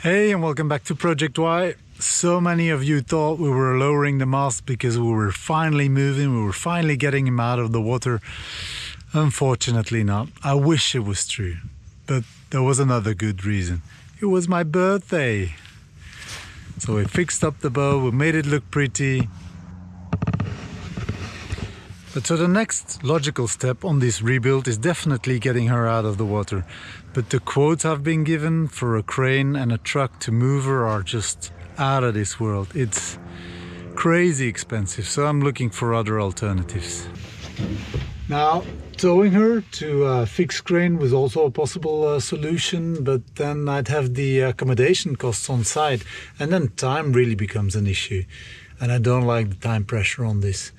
Hey, and welcome back to Project Y. So many of you thought we were lowering the mast because we were finally moving, we were finally getting him out of the water. Unfortunately not. I wish it was true, but there was another good reason. It was my birthday. So we fixed up the boat, we made it look pretty. But so the next logical step on this rebuild is definitely getting her out of the water. But the quotes have been given for a crane and a truck to move her are just out of this world. It's crazy expensive, so I'm looking for other alternatives. Now, towing her to a fixed crane was also a possible solution, but then I'd have the accommodation costs on site, and then time really becomes an issue. And I don't like the time pressure on this.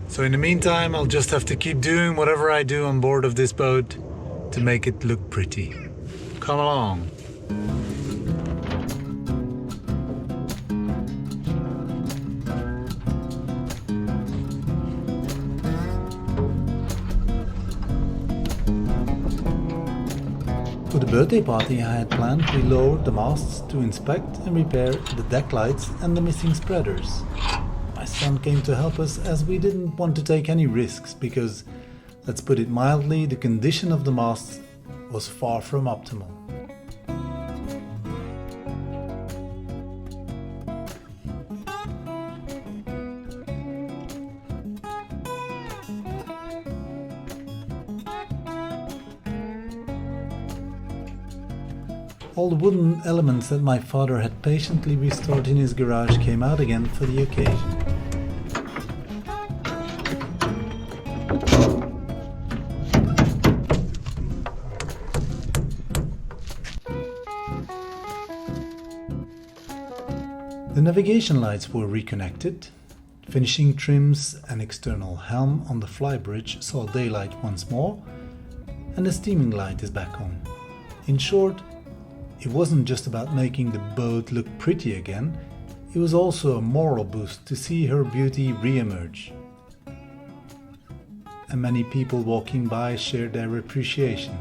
So in the meantime, I'll just have to keep doing whatever I do on board of this boat to make it look pretty. Come along. For the birthday party I had planned, we lowered the masts to inspect and repair the deck lights and the missing spreaders. My son came to help us as we didn't want to take any risks because, let's put it mildly, the condition of the masts was far from optimal. All the wooden elements that my father had patiently restored in his garage came out again for the occasion. The navigation lights were reconnected, finishing trims and external helm on the flybridge saw daylight once more, and the steaming light is back on. In short, it wasn't just about making the boat look pretty again, it was also a moral boost to see her beauty re-emerge. And many people walking by shared their appreciation.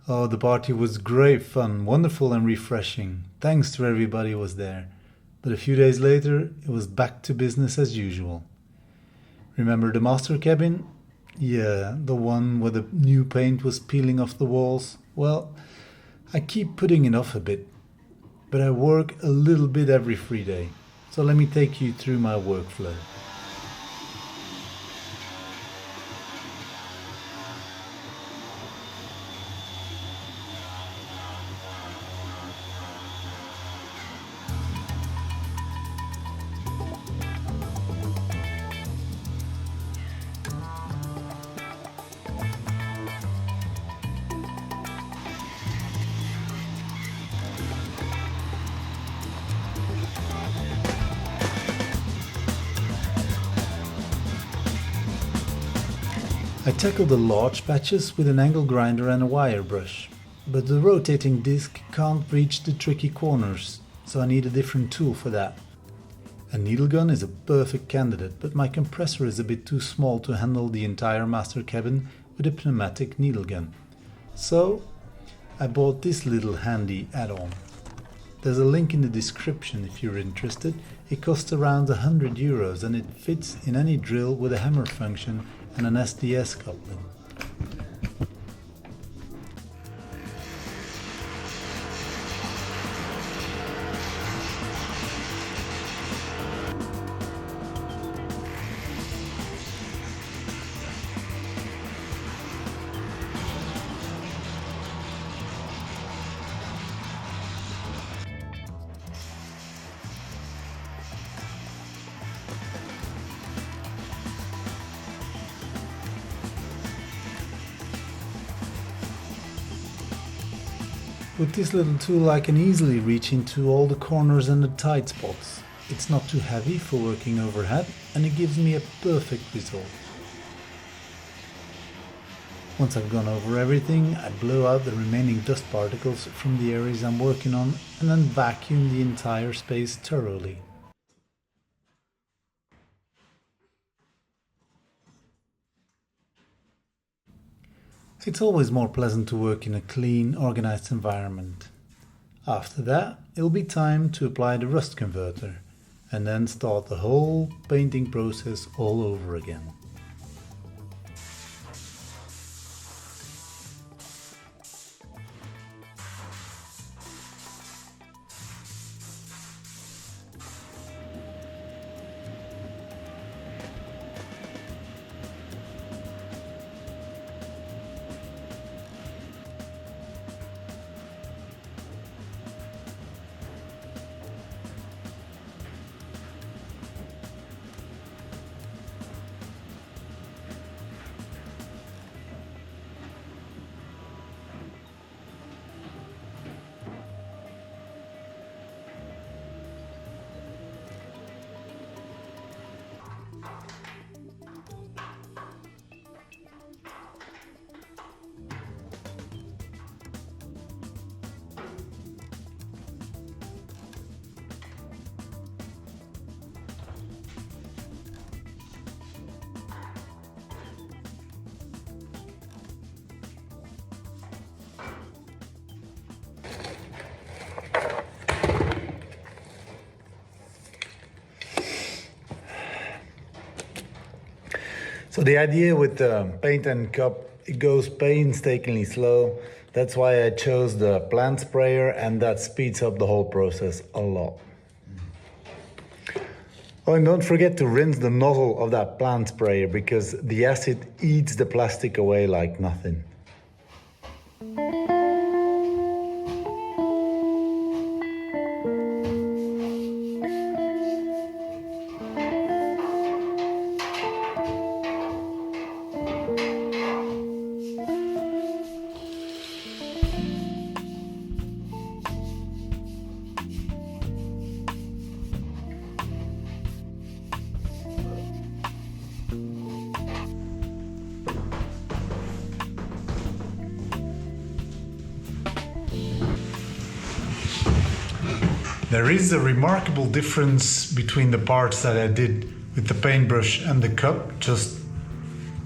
Oh, the party was great fun, wonderful and refreshing. Thanks to everybody who was there. But a few days later, it was back to business as usual. Remember the master cabin? Yeah, the one where the new paint was peeling off the walls. Well, I keep putting it off a bit, but I work a little bit every free day. So let me take you through my workflow. I tackled the large patches with an angle grinder and a wire brush, but the rotating disc can't reach the tricky corners, so I need a different tool for that. A needle gun is a perfect candidate, but my compressor is a bit too small to handle the entire master cabin with a pneumatic needle gun. So I bought this little handy add-on. There's a link in the description if you're interested. It costs around €100 and it fits in any drill with a hammer function and an SDS coupling. With this little tool I can easily reach into all the corners and the tight spots. It's not too heavy for working overhead and it gives me a perfect result. Once I've gone over everything, I blow out the remaining dust particles from the areas I'm working on and then vacuum the entire space thoroughly. It's always more pleasant to work in a clean, organized environment. After that, it'll be time to apply the rust converter and then start the whole painting process all over again. So the idea with the paint and cup, it goes painstakingly slow. That's why I chose the plant sprayer, and that speeds up the whole process a lot. Oh, and don't forget to rinse the nozzle of that plant sprayer because the acid eats the plastic away like nothing. There is a remarkable difference between the parts that I did with the paintbrush and the cup, just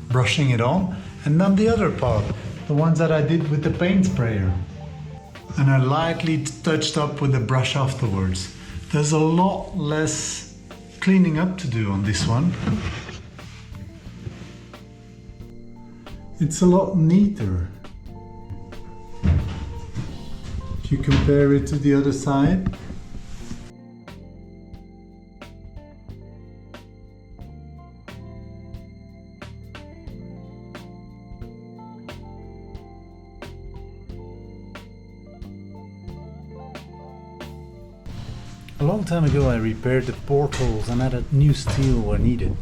brushing it on, and then the other part, the ones that I did with the paint sprayer. And I lightly touched up with the brush afterwards. There's a lot less cleaning up to do on this one. It's a lot neater. If you compare it to the other side. A long time ago I repaired the portholes and added new steel where needed.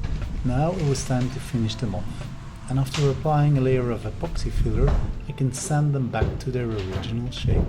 Now it was time to finish them off. And after applying a layer of epoxy filler, I can sand them back to their original shape.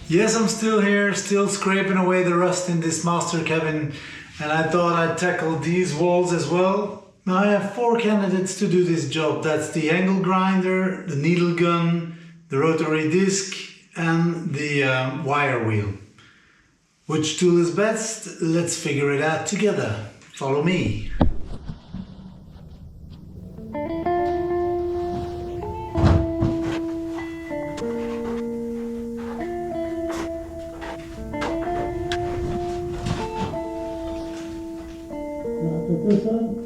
Yes, I'm still here, still scraping away the rust in this master cabin, and I thought I'd tackle these walls as well. Now I have 4 candidates to do this job. That's the angle grinder, the needle gun, the rotary disc and the wire wheel. Which tool is best? Let's figure it out together. Follow me. This one.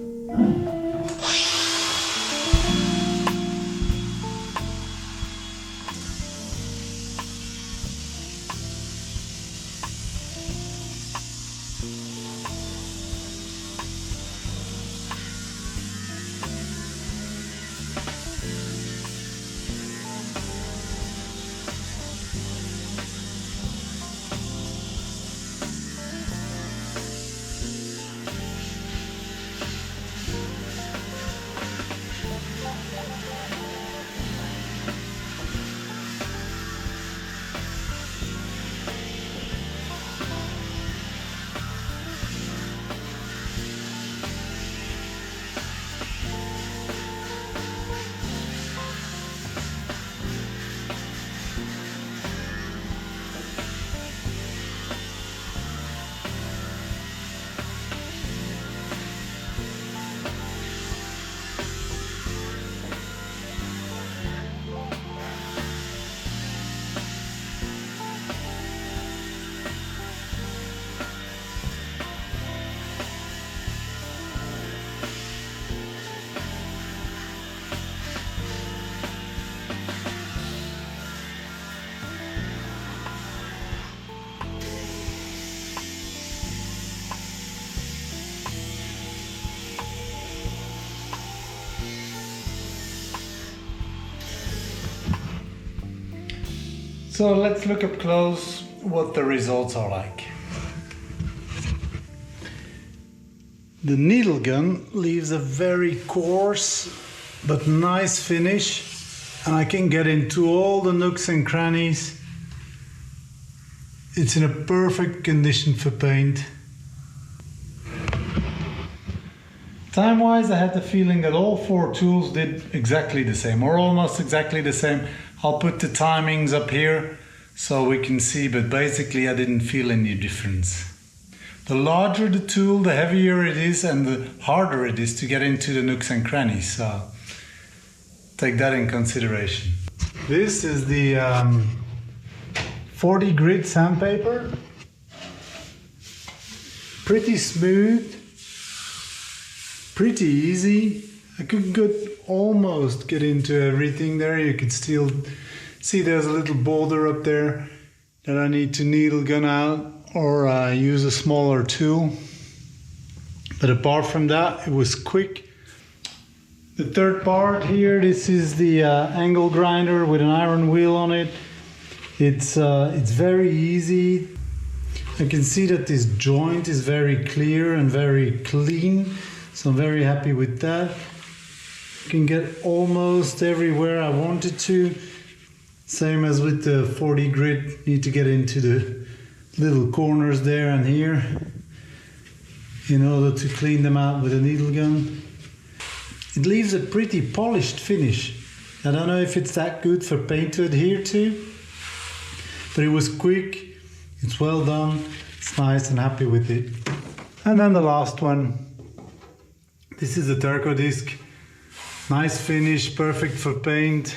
So let's look up close what the results are like. The needle gun leaves a very coarse but nice finish, and I can get into all the nooks and crannies. It's in a perfect condition for paint. Time-wise, I had the feeling that all 4 tools did exactly the same, or almost exactly the same. I'll put the timings up here so we can see, but basically I didn't feel any difference. The larger the tool, the heavier it is and the harder it is to get into the nooks and crannies, so take that in consideration. This is the 40 grit sandpaper. Pretty smooth, pretty easy. I could almost get into everything there. You could still see there's a little boulder up there that I need to needle gun out or use a smaller tool. But apart from that, it was quick. The third part here, this is the angle grinder with an iron wheel on it. It's very easy. I can see that this joint is very clear and very clean, so I'm very happy with that. Can get almost everywhere I wanted to. Same as with the 40 grit, need to get into the little corners there and here in order to clean them out with a needle gun. It leaves a pretty polished finish. I don't know if it's that good for paint to adhere to, but it was quick, it's well done, it's nice and happy with it. And then the last one. This is a turco disc. Nice finish, perfect for paint.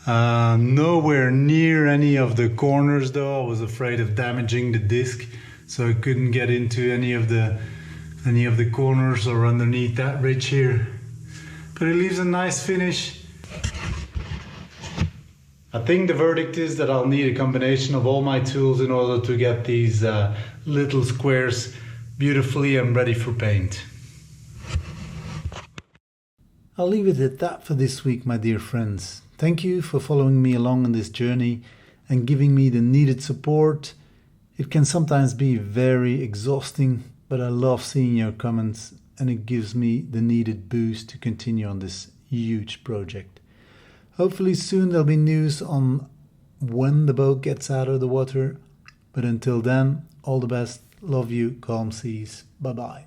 Nowhere near any of the corners though. I was afraid of damaging the disc, so I couldn't get into any of the corners or underneath that ridge here. But it leaves a nice finish. I think the verdict is that I'll need a combination of all my tools in order to get these little squares beautifully and ready for paint. I'll leave it at that for this week, my dear friends. Thank you for following me along on this journey and giving me the needed support. It can sometimes be very exhausting, but I love seeing your comments and it gives me the needed boost to continue on this huge project. Hopefully soon there'll be news on when the boat gets out of the water. But until then, all the best. Love you. Calm seas. Bye bye.